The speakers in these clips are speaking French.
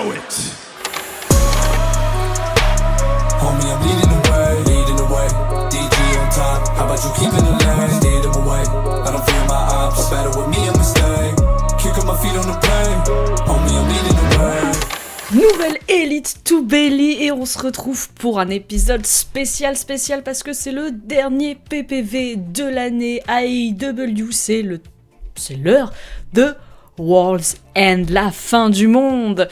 know it. Homie, I'm leading the way, DG on top, how about you keeping the lane, lead them away, I don't fear my ops, better with me, I'm a stay, kick up my feet on the plane, homie, I'm leading the way. Nouvelle Elite to Belly et on se retrouve pour un épisode spécial parce que c'est le dernier PPV de l'année AEW, c'est l'heure de World's End, la fin du monde.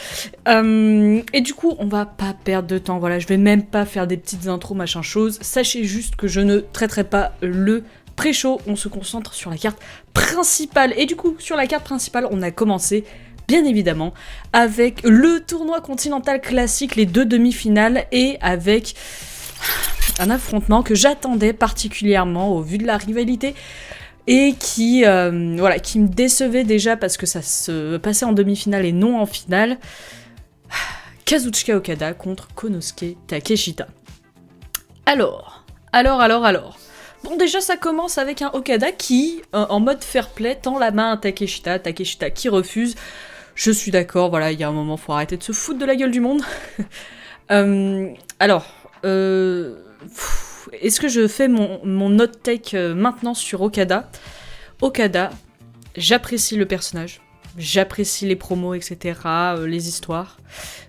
Et du coup, on va pas perdre de temps, voilà, je vais même pas faire des petites intros, machin chose. Sachez juste que je ne traiterai pas le pré-show, on se concentre sur la carte principale. Et du coup, sur la carte principale, on a commencé, bien évidemment, avec le tournoi continental classique, les 2 demi-finales, et avec un affrontement que j'attendais particulièrement au vu de la rivalité, et qui me décevait déjà parce que ça se passait en demi-finale et non en finale. Kazuchika Okada contre Konosuke Takeshita. Alors. Bon, déjà ça commence avec un Okada qui, en mode fair play, tend la main à Takeshita qui refuse. Je suis d'accord, voilà, il y a un moment, faut arrêter de se foutre de la gueule du monde. Est-ce que je fais mon note take maintenant sur Okada ? Okada, j'apprécie le personnage, j'apprécie les promos, etc., les histoires,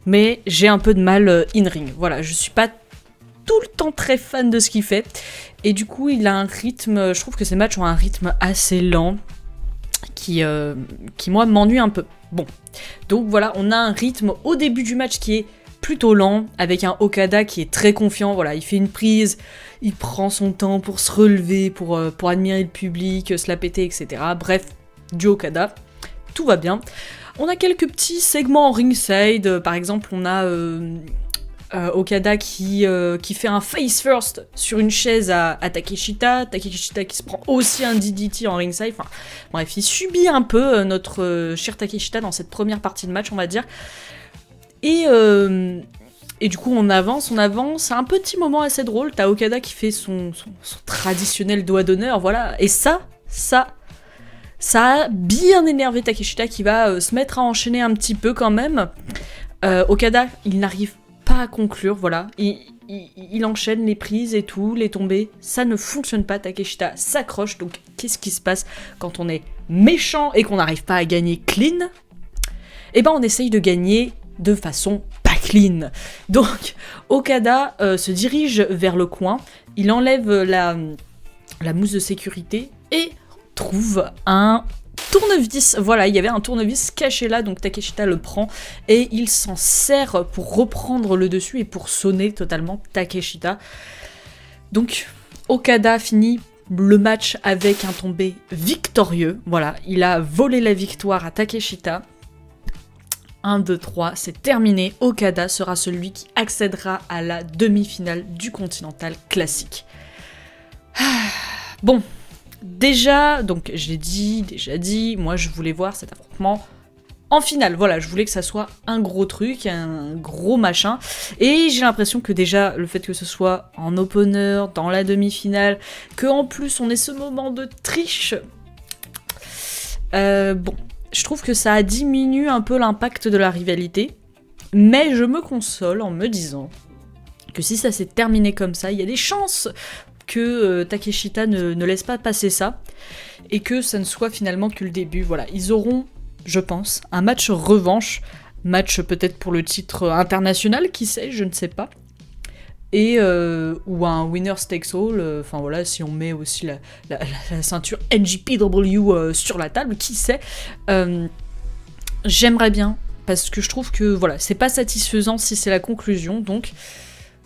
mais j'ai un peu de mal in-ring. Voilà, je suis pas tout le temps très fan de ce qu'il fait, et du coup, il a un rythme, je trouve que ces matchs ont un rythme assez lent, qui moi, m'ennuie un peu. Bon, donc voilà, on a un rythme au début du match qui est plutôt lent, avec un Okada qui est très confiant, voilà, il fait une prise, il prend son temps pour se relever, pour admirer le public, se la péter, etc. Bref, du Okada, tout va bien. On a quelques petits segments en ringside, par exemple, on a Okada qui fait un face first sur une chaise à Takeshita qui se prend aussi un DDT en ringside, enfin, bref, il subit un peu notre cher Takeshita dans cette première partie de match, on va dire. Et du coup, on avance, un petit moment assez drôle, t'as Okada qui fait son traditionnel doigt d'honneur, voilà, et ça a bien énervé Takeshita qui va se mettre à enchaîner un petit peu quand même. Okada, il n'arrive pas à conclure, voilà, il enchaîne les prises et tout, les tombées, ça ne fonctionne pas, Takeshita s'accroche, donc qu'est-ce qui se passe quand on est méchant et qu'on n'arrive pas à gagner clean ? Eh ben on essaye de gagner de façon pas clean. Donc Okada se dirige vers le coin, il enlève la mousse de sécurité et trouve un tournevis. Voilà, il y avait un tournevis caché là, donc Takeshita le prend et il s'en sert pour reprendre le dessus et pour sonner totalement Takeshita. Donc Okada finit le match avec un tombé victorieux. Voilà, il a volé la victoire à Takeshita. 1, 2, 3, c'est terminé. Okada sera celui qui accédera à la demi-finale du Continental Classique. Bon, déjà, donc je l'ai déjà dit, moi je voulais voir cet affrontement en finale. Voilà, je voulais que ça soit un gros truc, un gros machin. Et j'ai l'impression que déjà, le fait que ce soit en opener, dans la demi-finale, que en plus on ait ce moment de triche, bon, je trouve que ça diminue un peu l'impact de la rivalité, mais je me console en me disant que si ça s'est terminé comme ça, il y a des chances que Takeshita ne laisse pas passer ça, et que ça ne soit finalement que le début. Voilà, ils auront, je pense, un match revanche, match peut-être pour le titre international, qui sait, je ne sais pas, et ou un winner takes all, enfin voilà, si on met aussi la ceinture NJPW sur la table, qui sait. J'aimerais bien, parce que je trouve que voilà, c'est pas satisfaisant si c'est la conclusion, donc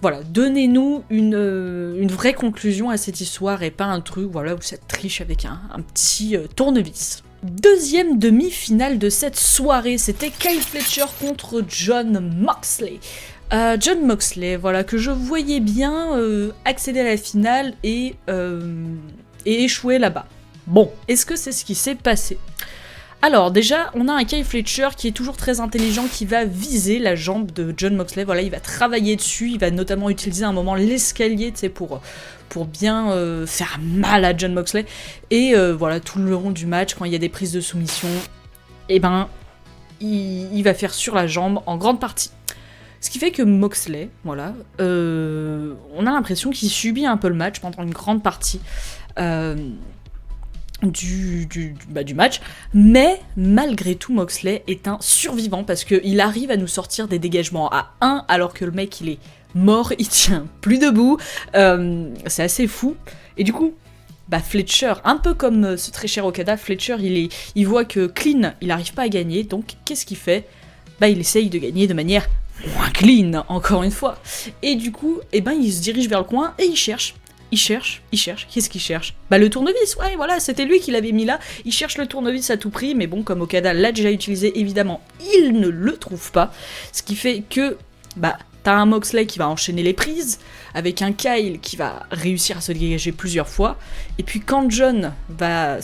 voilà, donnez-nous une vraie conclusion à cette histoire et pas un truc voilà, où ça triche avec un petit tournevis. Deuxième demi-finale de cette soirée, c'était Kyle Fletcher contre Jon Moxley. Jon Moxley, voilà, que je voyais bien accéder à la finale et échouer là-bas. Bon, est-ce que c'est ce qui s'est passé ? Alors déjà, on a un Kyle Fletcher qui est toujours très intelligent, qui va viser la jambe de Jon Moxley, voilà, il va travailler dessus, il va notamment utiliser un moment l'escalier, tu sais, pour bien faire mal à Jon Moxley, et voilà, tout le long du match, quand il y a des prises de soumission, et ben, il va faire sur la jambe en grande partie. Ce qui fait que Moxley, voilà, on a l'impression qu'il subit un peu le match pendant une grande partie du match, mais malgré tout Moxley est un survivant parce qu'il arrive à nous sortir des dégagements à 1 alors que le mec il est mort, il tient plus debout, c'est assez fou, et du coup Fletcher, un peu comme ce très cher Okada, Fletcher il voit que Clean il arrive pas à gagner, donc qu'est-ce qu'il fait ? Il essaye de gagner de manière moins clean, encore une fois, et du coup il se dirige vers le coin et il cherche, qu'est-ce qu'il cherche ? Le tournevis, ouais, voilà, c'était lui qui l'avait mis là, il cherche le tournevis à tout prix, mais bon, comme Okada l'a déjà utilisé, évidemment, il ne le trouve pas, ce qui fait que, t'as un Moxley qui va enchaîner les prises, avec un Kyle qui va réussir à se dégager plusieurs fois, et puis quand John va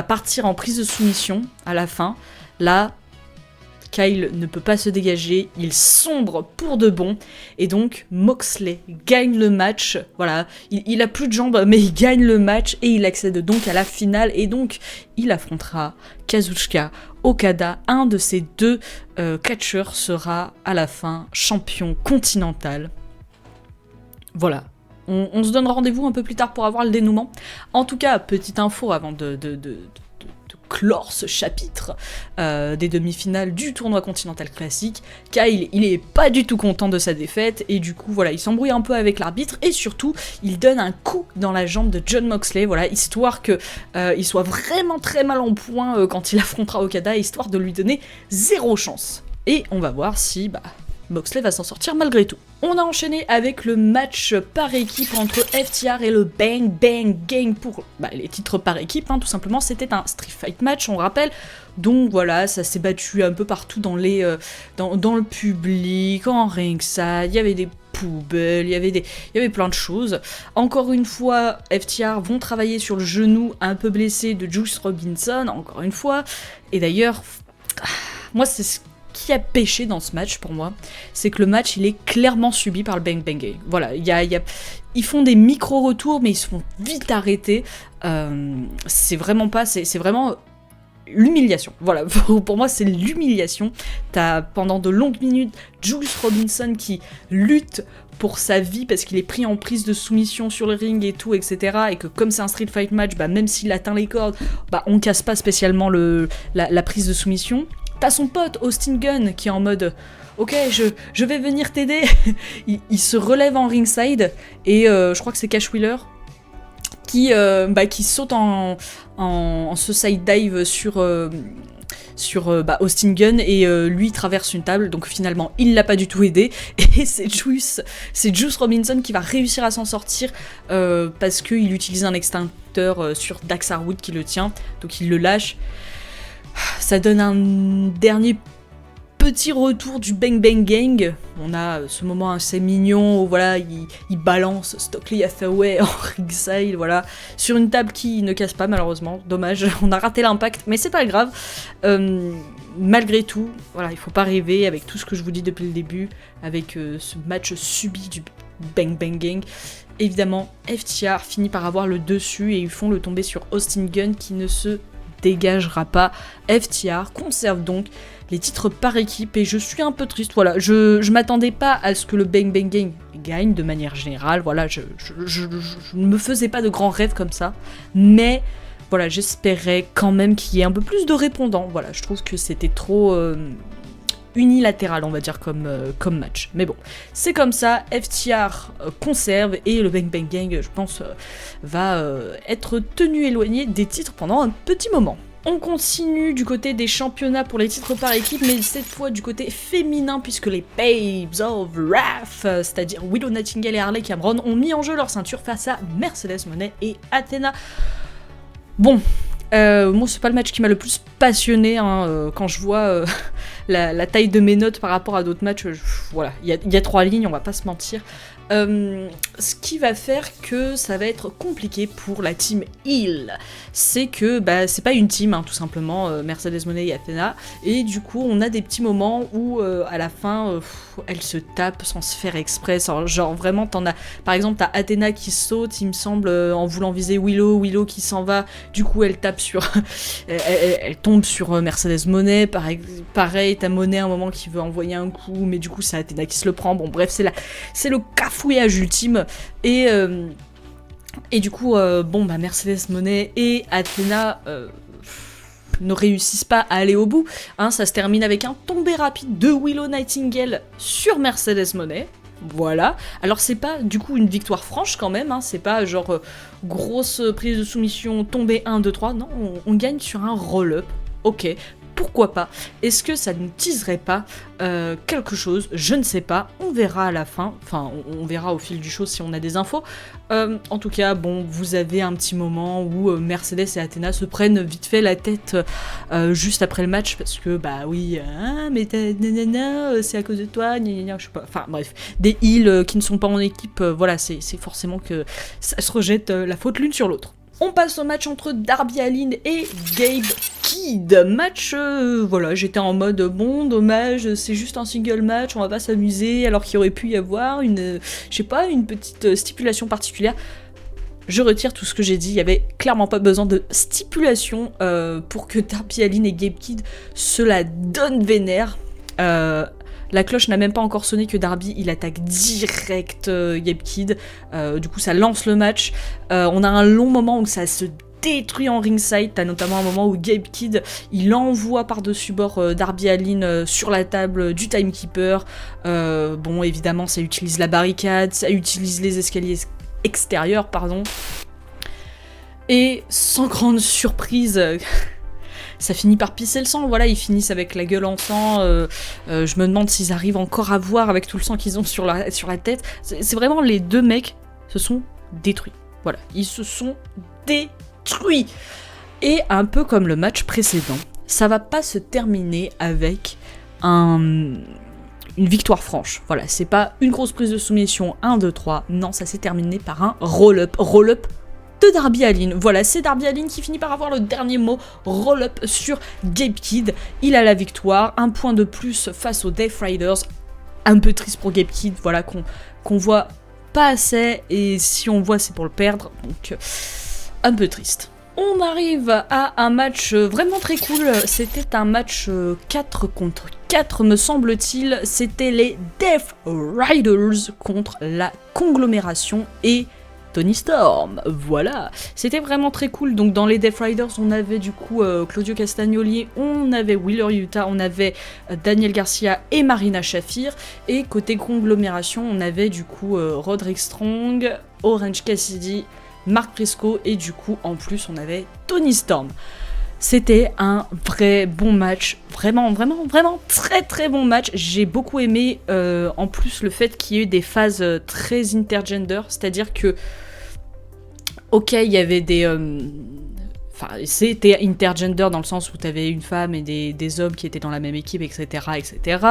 partir en prise de soumission, à la fin, là, Kyle ne peut pas se dégager, il sombre pour de bon, et donc Moxley gagne le match, voilà, il a plus de jambes, mais il gagne le match, et il accède donc à la finale, et donc il affrontera Kazuchika Okada, un de ces deux catcheurs sera à la fin champion continental. Voilà. On se donne rendez-vous un peu plus tard pour avoir le dénouement. En tout cas, petite info avant de clore ce chapitre des demi-finales du tournoi continental classique. Kyle, il est pas du tout content de sa défaite, et du coup, voilà, il s'embrouille un peu avec l'arbitre, et surtout, il donne un coup dans la jambe de Jon Moxley, voilà, histoire que il soit vraiment très mal en point quand il affrontera Okada, histoire de lui donner 0 chance. Et on va voir si, Moxley va s'en sortir malgré tout. On a enchaîné avec le match par équipe entre FTR et le Bang Bang Gang pour les titres par équipe, tout simplement. C'était un Street Fight match, on rappelle. Donc voilà, ça s'est battu un peu partout dans le public, en ringside, il y avait des poubelles, il y avait plein de choses. Encore une fois, FTR vont travailler sur le genou un peu blessé de Juice Robinson, encore une fois. Et d'ailleurs, moi c'est ce qui a pêché dans ce match pour moi, c'est que le match il est clairement subi par le Bang Bang Gang. Voilà, ils font des micro-retours, mais ils se font vite arrêter. C'est vraiment l'humiliation. Voilà, pour moi c'est l'humiliation. T'as pendant de longues minutes Juice Robinson qui lutte pour sa vie parce qu'il est pris en prise de soumission sur le ring et tout, etc. Et que comme c'est un street fight match, même s'il atteint les cordes, on casse pas spécialement la prise de soumission. T'as son pote Austin Gunn qui est en mode ok, je vais venir t'aider. il se relève en ringside et je crois que c'est Cash Wheeler qui saute en ce side dive sur Austin Gunn, et lui traverse une table, donc finalement il l'a pas du tout aidé, et c'est Juice Robinson qui va réussir à s'en sortir parce qu'il utilise un extincteur sur Dax Harwood qui le tient, donc il le lâche. Ça donne un dernier petit retour du Bang Bang Gang. On a ce moment assez mignon où voilà, il balance Stokely Hathaway en ringside, voilà, sur une table qui ne casse pas malheureusement. Dommage, on a raté l'impact, mais c'est pas grave. Malgré tout, voilà, il faut pas rêver avec tout ce que je vous dis depuis le début, avec ce match subi du Bang Bang Gang. Évidemment, FTR finit par avoir le dessus et ils font le tomber sur Austin Gunn qui ne se dégagera pas. FTR conserve donc les titres par équipe et je suis un peu triste, voilà, je m'attendais pas à ce que le Bang Bang Gang gagne de manière générale, voilà, je ne me faisais pas de grands rêves comme ça, mais voilà, j'espérais quand même qu'il y ait un peu plus de répondants, voilà, je trouve que c'était trop unilatéral, on va dire, comme match. Mais bon, c'est comme ça, FTR conserve et le Bang Bang Gang, je pense, va être tenu éloigné des titres pendant un petit moment. On continue du côté des championnats pour les titres par équipe, mais cette fois du côté féminin, puisque les Babes of Wrath, c'est-à-dire Willow Nightingale et Harley Cameron, ont mis en jeu leur ceinture face à Mercedes Moné et Athena. Bon, moi c'est pas le match qui m'a le plus passionné, quand je vois la taille de mes notes par rapport à d'autres matchs, voilà, il y a 3 lignes, on va pas se mentir. Ce qui va faire que ça va être compliqué pour la team Heel, c'est que c'est pas une team, tout simplement, Mercedes Moné et Athena, et du coup on a des petits moments où à la fin elles se tapent sans se faire exprès, genre vraiment par exemple t'as Athena qui saute, il me semble, en voulant viser Willow qui s'en va, du coup elle tape sur elle tombe sur Mercedes Moné par pareil, t'as Monet à un moment qui veut envoyer un coup, mais du coup c'est Athena qui se le prend. Bon bref, c'est le cafouillage ultime. Et du coup, Mercedes Monet et Athena ne réussissent pas à aller au bout. Hein, ça se termine avec un tombé rapide de Willow Nightingale sur Mercedes Monet. Voilà. Alors c'est pas du coup une victoire franche quand même, hein, c'est pas genre grosse prise de soumission, tombée 1, 2, 3, non, on gagne sur un roll-up. Ok, pourquoi pas? Est-ce que ça nous teaserait pas quelque chose? Je ne sais pas, on verra à la fin, enfin on verra au fil du show si on a des infos. En tout cas, bon, vous avez un petit moment où Mercedes et Athena se prennent vite fait la tête juste après le match, parce que bah oui, mais c'est à cause de toi, je sais pas, enfin bref, des heels qui ne sont pas en équipe, voilà, c'est forcément que ça se rejette la faute l'une sur l'autre. On passe au match entre Darby Allin et Gabe Kidd. Match, voilà, j'étais en mode, bon, dommage, c'est juste un single match, on va pas s'amuser, alors qu'il aurait pu y avoir une petite stipulation particulière. Je retire tout ce que j'ai dit, il y avait clairement pas besoin de stipulation pour que Darby Allin et Gabe Kidd se la donnent vénère. La cloche n'a même pas encore sonné que Darby, il attaque direct Gabe Kidd. Du coup, ça lance le match. On a un long moment où ça se détruit en ringside. T'as notamment un moment où Gabe Kidd, il envoie par-dessus bord Darby Allin sur la table du timekeeper. Bon, évidemment, ça utilise la barricade, ça utilise les escaliers extérieurs, pardon. Et sans grande surprise... ça finit par pisser le sang, voilà, ils finissent avec la gueule en sang, je me demande s'ils arrivent encore à voir avec tout le sang qu'ils ont sur la tête. C'est vraiment, les deux mecs se sont détruits, voilà, ils se sont détruits. Et un peu comme le match précédent, ça va pas se terminer avec une victoire franche, voilà, c'est pas une grosse prise de soumission, 1, 2, 3, non, ça s'est terminé par un roll-up de Darby Allin. Voilà, c'est Darby Allin qui finit par avoir le dernier mot, roll-up sur Gabe Kidd. Il a la victoire, un point de plus face aux Death Riders. Un peu triste pour Gabe Kidd, voilà, qu'on voit pas assez, et si on voit, c'est pour le perdre, donc un peu triste. On arrive à un match vraiment très cool, c'était un match 4 contre 4 me semble-t-il, c'était les Death Riders contre la conglomération et Toni Storm, voilà, c'était vraiment très cool. Donc dans les Death Riders, on avait du coup Claudio Castagnoli, on avait Wheeler Yuta, on avait Daniel Garcia et Marina Shafir, et côté conglomération, on avait du coup Roderick Strong, Orange Cassidy, Mark Briscoe, et du coup en plus on avait Toni Storm. C'était un vrai bon match, vraiment très très bon match. J'ai beaucoup aimé en plus le fait qu'il y ait eu des phases très intergender, c'est-à-dire que, ok, il y avait des... Enfin, c'était intergender dans le sens où t'avais une femme et des hommes qui étaient dans la même équipe, etc., etc.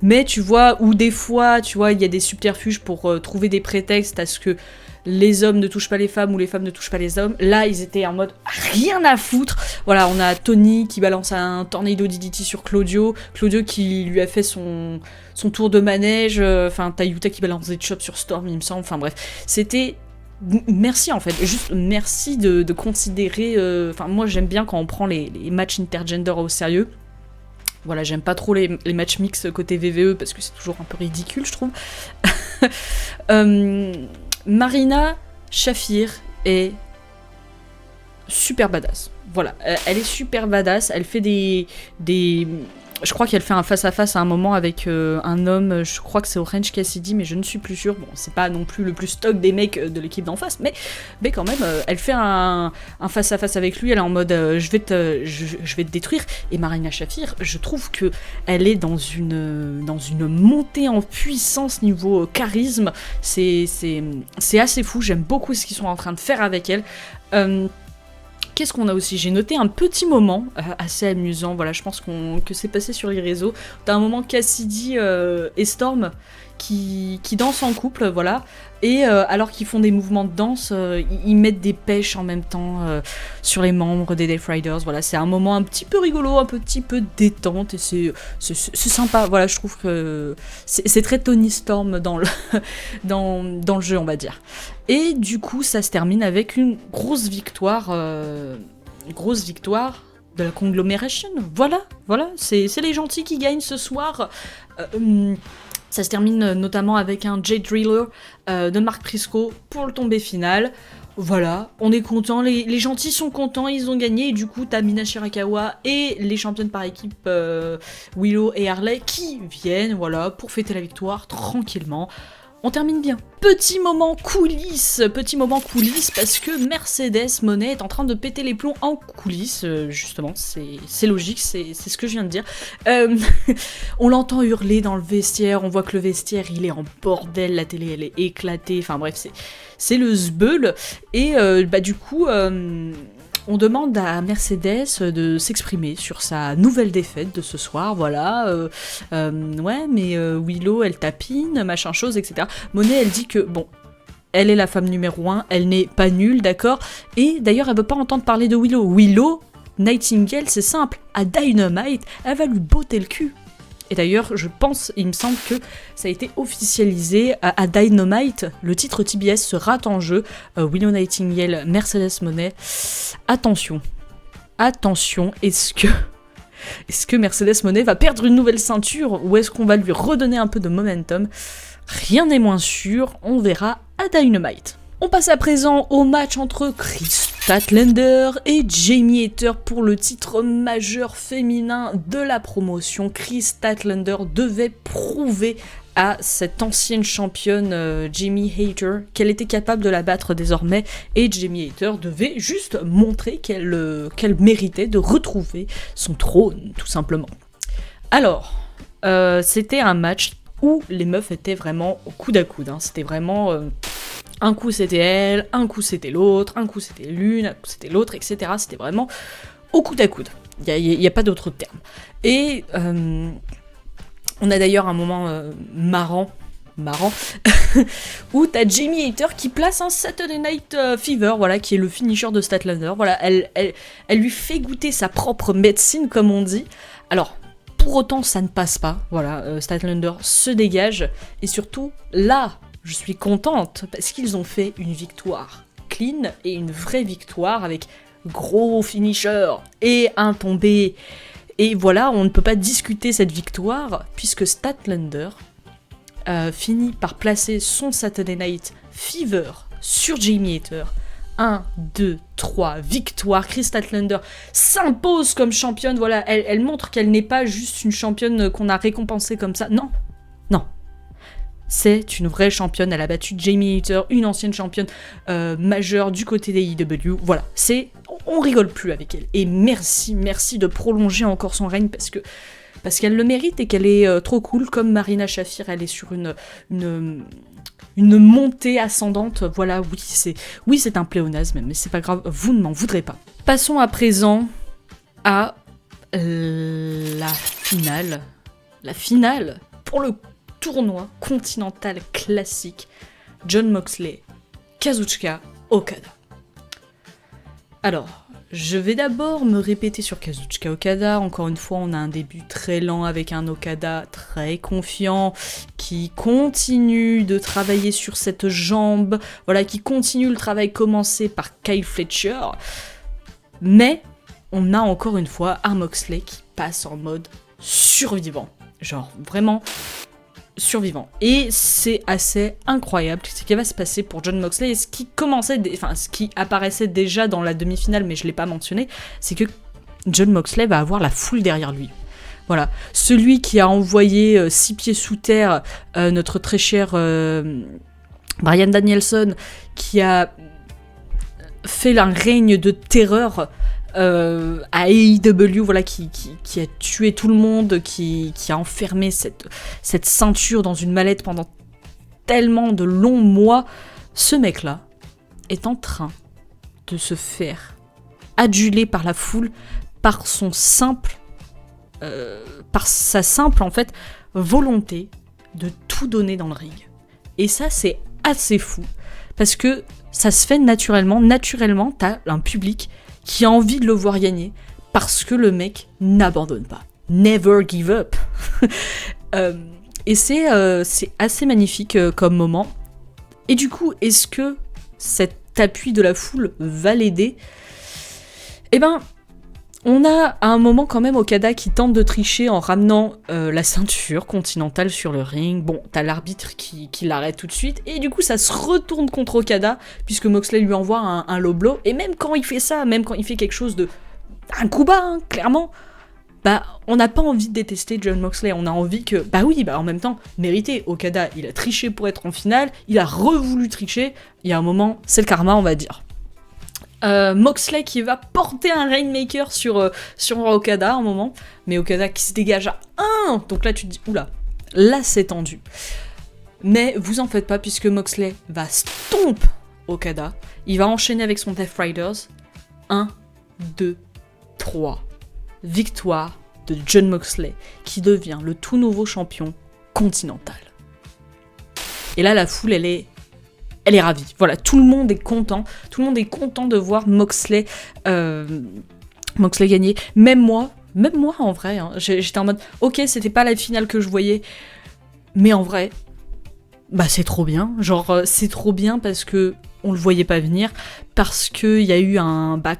Mais tu vois, ou des fois, tu vois, il y a des subterfuges pour trouver des prétextes à ce que les hommes ne touchent pas les femmes ou les femmes ne touchent pas les hommes. Là, ils étaient en mode rien à foutre. Voilà, on a Tony qui balance un tornado DDT sur Claudio. Claudio qui lui a fait son tour de manège. Enfin, t'as Yuta qui balance des chops sur Storm, il me semble. Enfin bref, c'était... Merci en fait, juste merci de considérer... Enfin, moi j'aime bien quand on prend les matchs intergender au sérieux. Voilà, j'aime pas trop les matchs mix côté VVE parce que c'est toujours un peu ridicule, je trouve. Marina Shafir est super badass. Voilà, elle est super badass. Elle fait des... Je crois qu'elle fait un face-à-face à un moment avec un homme, je crois que c'est Orange Cassidy, mais je ne suis plus sûre. Bon, c'est pas non plus le plus stock des mecs de l'équipe d'en face, mais quand même, elle fait un face-à-face avec lui, elle est en mode je vais te détruire. Et Marina Shafir, je trouve que elle est dans une montée en puissance niveau charisme. C'est assez fou, j'aime beaucoup ce qu'ils sont en train de faire avec elle. Qu'est-ce qu'on a aussi? J'ai noté un petit moment assez amusant, voilà, je pense que c'est passé sur les réseaux. T'as un moment Cassidy et Storm qui dansent en couple, voilà, et alors qu'ils font des mouvements de danse, ils mettent des pêches en même temps sur les membres des Death Riders, voilà, c'est un moment un petit peu rigolo, un petit peu détente, et c'est sympa, voilà, je trouve que c'est très Toni Storm dans le jeu, on va dire. Et du coup, ça se termine avec une grosse victoire de la conglomeration. Voilà, c'est les gentils qui gagnent ce soir. Ça se termine notamment avec un Jay Driller de Mark Briscoe pour le tombé final. Voilà, on est content, les gentils sont contents, ils ont gagné, et du coup t'as Mina Shirakawa et les championnes par équipe Willow et Harley qui viennent, voilà, pour fêter la victoire tranquillement. On termine bien. Petit moment coulisses parce que Mercedes Moné est en train de péter les plombs en coulisses, justement, c'est logique, c'est ce que je viens de dire. On l'entend hurler dans le vestiaire, on voit que le vestiaire il est en bordel, la télé elle est éclatée, enfin bref, c'est le zbeul, et du coup... on demande à Mercedes de s'exprimer sur sa nouvelle défaite de ce soir, voilà. Ouais, mais Willow, elle tapine, machin chose, etc. Monet, elle dit que, bon, elle est la femme numéro 1, elle n'est pas nulle, d'accord. Et d'ailleurs, elle veut pas entendre parler de Willow. Willow, Nightingale, c'est simple, à Dynamite, elle va lui botter le cul. Et d'ailleurs, je pense, il me semble que ça a été officialisé à Dynamite. Le titre TBS sera en jeu. Willow Nightingale, Mercedes Moné. Attention, est-ce que Mercedes Moné va perdre une nouvelle ceinture ou est-ce qu'on va lui redonner un peu de momentum? Rien n'est moins sûr, on verra à Dynamite. On passe à présent au match entre Chris Statlander et Jamie Hayter pour le titre majeur féminin de la promotion. Chris Statlander devait prouver à cette ancienne championne Jamie Hayter qu'elle était capable de la battre désormais, et Jamie Hayter devait juste montrer qu'elle méritait de retrouver son trône, tout simplement. Alors, c'était un match où les meufs étaient vraiment au coude à coude, hein. C'était vraiment... un coup c'était elle, un coup c'était l'autre, un coup c'était l'une, un coup c'était l'autre, etc. C'était vraiment au coude à coude. Il n'y a pas d'autre terme. Et on a d'ailleurs un moment marrant, où t'as Jamie Hayter qui place un Saturday Night Fever, voilà, qui est le finisher de Statlander. Voilà, elle lui fait goûter sa propre médecine, comme on dit. Alors, pour autant, ça ne passe pas. Voilà, Statlander se dégage. Et surtout, là, je suis contente parce qu'ils ont fait une victoire clean et une vraie victoire avec gros finisher et un tombé. Et voilà, on ne peut pas discuter cette victoire puisque Statlander finit par placer son Saturday Night Fever sur Jamie Hayter. 1, 2, 3, victoire. Chris Statlander s'impose comme championne. Voilà, elle montre qu'elle n'est pas juste une championne qu'on a récompensée comme ça. Non. C'est une vraie championne, elle a battu Jamie Hayter, une ancienne championne majeure du côté des IW. Voilà, on rigole plus avec elle. Et merci de prolonger encore son règne parce qu'elle le mérite et qu'elle est trop cool, comme Marina Shafir, elle est sur une montée ascendante. Voilà, oui, c'est un pléonasme, mais c'est pas grave, vous ne m'en voudrez pas. Passons à présent à la finale. La finale pour le tournoi continental classique, Jon Moxley, Kazuchika Okada. Alors, je vais d'abord me répéter sur Kazuchika Okada. Encore une fois, on a un début très lent avec un Okada très confiant, qui continue de travailler sur cette jambe, voilà, qui continue le travail commencé par Kyle Fletcher. Mais, on a encore une fois un Moxley qui passe en mode survivant. Genre, vraiment... survivant. Et c'est assez incroyable ce qui va se passer pour Jon Moxley, et ce qui apparaissait déjà dans la demi-finale, mais je l'ai pas mentionné, c'est que Jon Moxley va avoir la foule derrière lui. Voilà. Celui qui a envoyé 6 pieds sous terre notre très cher Bryan Danielson, qui a fait un règne de terreur à AEW, voilà, qui a tué tout le monde, qui a enfermé cette ceinture dans une mallette pendant tellement de longs mois. Ce mec-là est en train de se faire aduler par la foule par sa simple en fait volonté de tout donner dans le ring. Et ça, c'est assez fou parce que ça se fait naturellement, t'as un public qui a envie de le voir gagner, parce que le mec n'abandonne pas. Never give up. Et c'est assez magnifique comme moment. Et du coup, est-ce que cet appui de la foule va l'aider ? Eh ben, On a à un moment quand même Okada qui tente de tricher en ramenant la ceinture continentale sur le ring. Bon, t'as l'arbitre qui l'arrête tout de suite, et du coup ça se retourne contre Okada, puisque Moxley lui envoie un low blow, et même quand il fait ça, même quand il fait quelque chose de... un coup bas, hein, clairement, bah on n'a pas envie de détester Jon Moxley, on a envie que... Bah oui, bah en même temps, mérité, Okada, il a triché pour être en finale, il a revoulu tricher, il y a un moment, c'est le karma, on va dire. Moxley qui va porter un Rainmaker sur Okada à un moment, mais Okada qui se dégage à 1, donc là tu te dis, oula, là c'est tendu. Mais vous en faites pas, puisque Moxley va stomp Okada, il va enchaîner avec son Death Riders, 1, 2, 3, victoire de Jon Moxley, qui devient le tout nouveau champion continental. Et là la foule elle est ravie. Voilà, tout le monde est content. Tout le monde est content de voir Moxley gagner. Même moi en vrai, hein, j'étais en mode, ok, c'était pas la finale que je voyais, mais en vrai, bah c'est trop bien. Genre, c'est trop bien parce que on le voyait pas venir, parce qu'il y a eu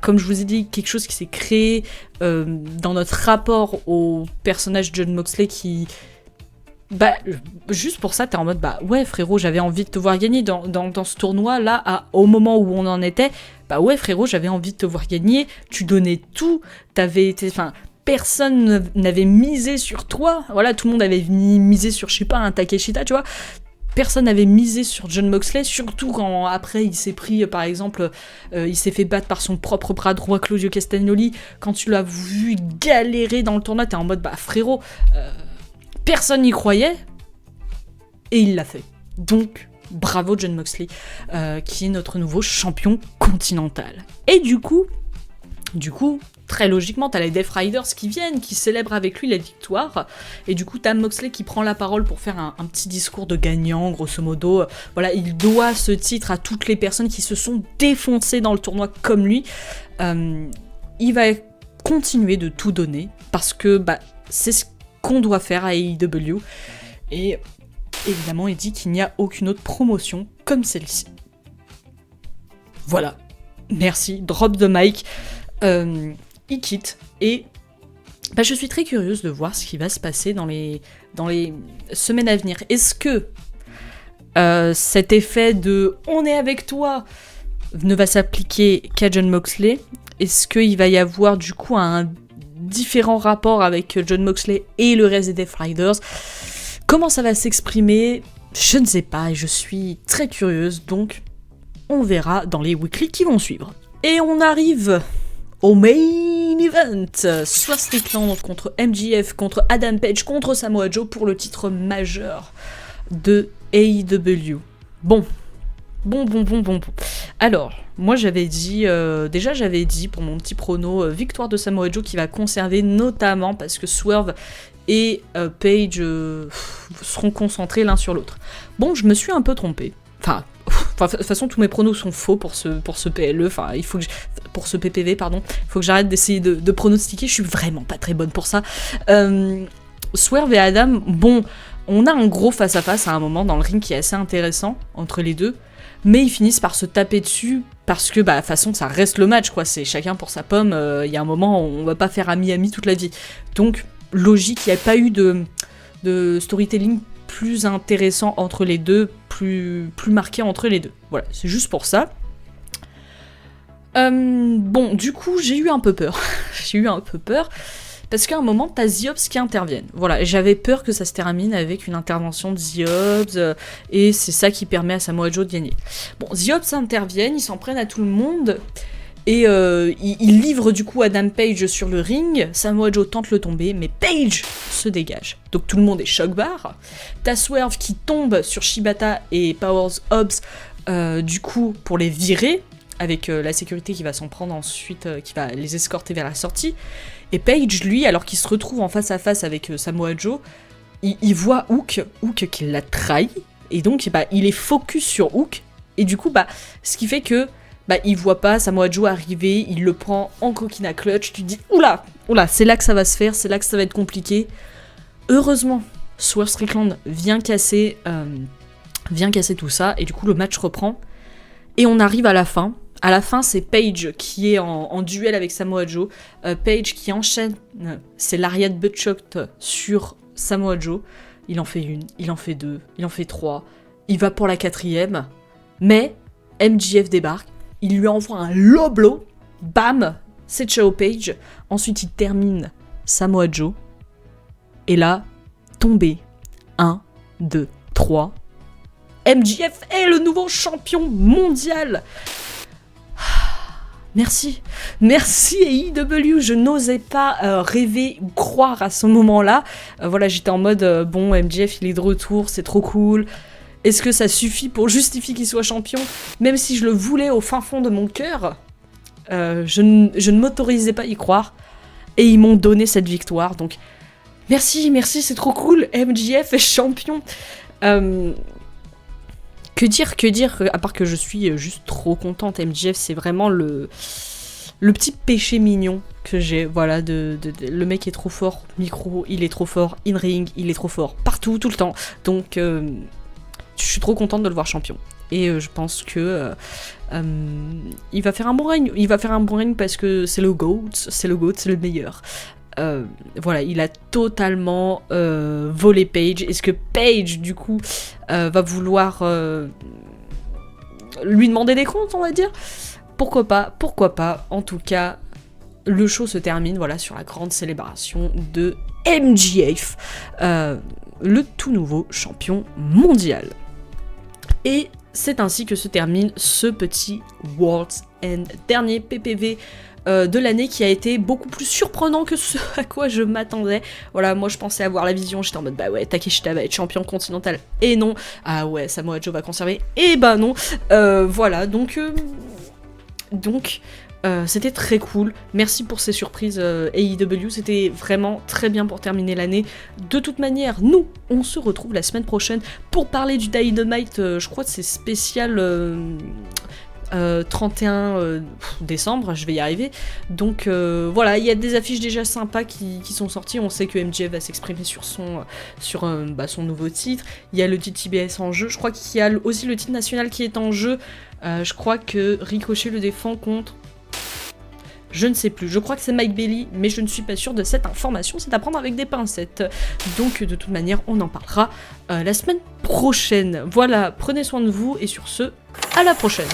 comme je vous ai dit, quelque chose qui s'est créé dans notre rapport au personnage Jon Moxley qui... Bah, juste pour ça, t'es en mode, bah ouais frérot, j'avais envie de te voir gagner dans ce tournoi là, au moment où on en était, bah ouais frérot, j'avais envie de te voir gagner, tu donnais tout, personne n'avait misé sur toi, voilà, tout le monde avait misé sur, je sais pas, un Takeshita, tu vois, personne n'avait misé sur Jon Moxley, surtout quand après il s'est pris, par exemple, il s'est fait battre par son propre bras droit, Claudio Castagnoli, quand tu l'as vu galérer dans le tournoi, t'es en mode, bah frérot, personne n'y croyait, et il l'a fait. Donc, bravo Jon Moxley, qui est notre nouveau champion continental. Et du coup, très logiquement, t'as les Death Riders qui viennent, qui célèbrent avec lui la victoire, et du coup, t'as Moxley qui prend la parole pour faire un petit discours de gagnant, grosso modo. Voilà, il doit ce titre à toutes les personnes qui se sont défoncées dans le tournoi comme lui. Il va continuer de tout donner, parce que bah, c'est ce qu'on doit faire à AEW, et évidemment il dit qu'il n'y a aucune autre promotion comme celle-ci. Voilà, merci, drop the mic, il quitte, et bah, je suis très curieuse de voir ce qui va se passer dans les semaines à venir. Est-ce que cet effet de « on est avec toi » ne va s'appliquer qu'à Jon Moxley? Est-ce qu'il va y avoir du coup un différents rapports avec Jon Moxley et le reste des Death Riders? Comment ça va s'exprimer? Je ne sais pas, et je suis très curieuse, donc on verra dans les weekly qui vont suivre. Et on arrive au main event, Swerve Strickland contre MJF, contre Adam Page, contre Samoa Joe pour le titre majeur de AEW. Bon. Alors, moi j'avais dit pour mon petit prono, victoire de Samoa Joe qui va conserver, notamment parce que Swerve et Page seront concentrés l'un sur l'autre. Bon, je me suis un peu trompée. Enfin, de toute façon, tous mes pronos sont faux pour ce PLE, enfin, pour ce PPV, pardon. Il faut que j'arrête d'essayer de pronostiquer, je suis vraiment pas très bonne pour ça. Swerve et Adam, bon, on a un gros face-à-face à un moment dans le ring qui est assez intéressant entre les deux, mais ils finissent par se taper dessus parce que, bah, de toute façon, ça reste le match, quoi. C'est chacun pour sa pomme. Il y a un moment, on va pas faire ami-ami toute la vie. Donc, logique, il n'y a pas eu de storytelling plus intéressant entre les deux, plus marqué entre les deux. Voilà, c'est juste pour ça. Bon, du coup, j'ai eu un peu peur. Parce qu'à un moment, t'as The Hobbs qui interviennent. Voilà, j'avais peur que ça se termine avec une intervention de The Hobbs, et c'est ça qui permet à Samoa Joe de gagner. Bon, The Hobbs interviennent, ils s'en prennent à tout le monde, et ils livrent du coup Adam Page sur le ring. Samoa Joe tente le tomber, mais Page se dégage. Donc tout le monde est choc-barre. T'as Swerve qui tombe sur Shibata et Powers Hobbs, du coup, pour les virer, avec la sécurité qui va s'en prendre ensuite, qui va les escorter vers la sortie. Et Page, lui, alors qu'il se retrouve en face à face avec Samoa Joe, il voit Hook qui l'a trahi, et donc bah, il est focus sur Hook, et du coup, bah, ce qui fait que bah, il voit pas Samoa Joe arriver, il le prend en coquina clutch, tu te dis oula, c'est là que ça va se faire, c'est là que ça va être compliqué. Heureusement, Swerve Strickland vient casser tout ça, et du coup le match reprend, et on arrive à la fin À la fin, c'est Paige qui est en duel avec Samoa Joe. Paige qui enchaîne ses lariat buttshot sur Samoa Joe. Il en fait une, il en fait deux, il en fait trois. Il va pour la 4e. Mais MJF débarque. Il lui envoie un low blow. Bam! C'est Ciao Paige. Ensuite, il termine Samoa Joe. Et là, tombé. 1, 2, 3. MJF est le nouveau champion mondial. Merci. Merci AEW. Je n'osais pas rêver ou croire à ce moment-là. Voilà, j'étais en mode, bon, MJF, il est de retour, c'est trop cool. Est-ce que ça suffit pour justifier qu'il soit champion? Même si je le voulais au fin fond de mon cœur, je ne m'autorisais pas à y croire. Et ils m'ont donné cette victoire. Donc, merci, c'est trop cool. MJF est champion. Que dire, à part que je suis juste trop contente. MJF, c'est vraiment le petit péché mignon que j'ai. Voilà, le mec est trop fort. Micro, il est trop fort. In-ring, il est trop fort. Partout, tout le temps. Donc, je suis trop contente de le voir champion. Et je pense que il va faire un bon règne. Il va faire un bon règne parce que c'est le GOAT, c'est le meilleur. Voilà, il a totalement volé Paige. Est-ce que Paige, du coup, va vouloir lui demander des comptes, on va dire? Pourquoi pas. En tout cas, le show se termine, voilà, sur la grande célébration de MJF, le tout nouveau champion mondial. Et c'est ainsi que se termine ce petit World's End, dernier PPV de l'année, qui a été beaucoup plus surprenant que ce à quoi je m'attendais. Voilà, moi je pensais avoir la vision, j'étais en mode bah ouais, Takeshita va être champion continental, et non. Ah ouais, Samoa Joe va conserver, et bah non. Voilà, donc c'était très cool. Merci pour ces surprises AEW, c'était vraiment très bien pour terminer l'année. De toute manière, nous, on se retrouve la semaine prochaine pour parler du Dynamite, je crois que c'est spécial 31 décembre, je vais y arriver. Donc voilà, il y a des affiches déjà sympas qui sont sorties. On sait que MJF va s'exprimer sur son nouveau titre. Il y a le titre TBS en jeu. Je crois qu'il y a aussi le titre national qui est en jeu. Je crois que Ricochet le défend contre... Je ne sais plus, je crois que c'est Mike Bailey, mais je ne suis pas sûre de cette information, c'est à prendre avec des pincettes. Donc de toute manière, on en parlera la semaine prochaine. Voilà, prenez soin de vous, et sur ce, à la prochaine.